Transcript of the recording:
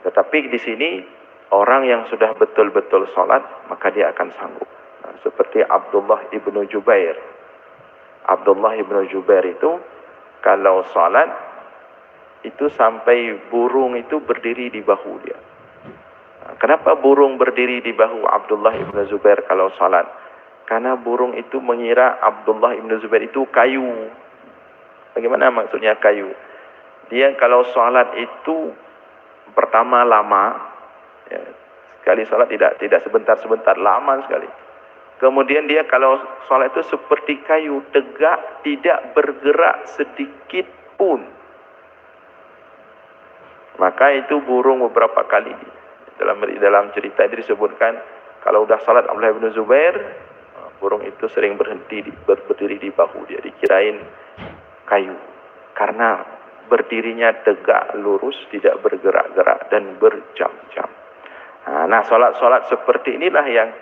Tetapi di sini orang yang sudah betul-betul sholat, maka dia akan sanggup. Nah, seperti Abdullah ibnu Jubair. Abdullah ibnu Jubair itu kalau sholat itu sampai burung itu berdiri di bahu dia. Nah, kenapa burung berdiri di bahu Abdullah ibnu Zubair kalau sholat? Karena burung itu mengira Abdullah ibnu Zubair itu kayu. Bagaimana maksudnya kayu? Dia kalau sholat itu pertama lama, ya, sekali sholat tidak sebentar-sebentar, lama sekali. Kemudian dia kalau sholat itu seperti kayu, tegak, tidak bergerak sedikit pun. Maka itu burung beberapa kali dalam cerita itu disebutkan, kalau udah sholat Abdullah bin Zubair, burung itu sering berdiri di bahu dia, dikirain kayu. Karena berdirinya tegak, lurus, tidak bergerak-gerak dan berjam-jam. Nah, sholat-sholat seperti inilah yang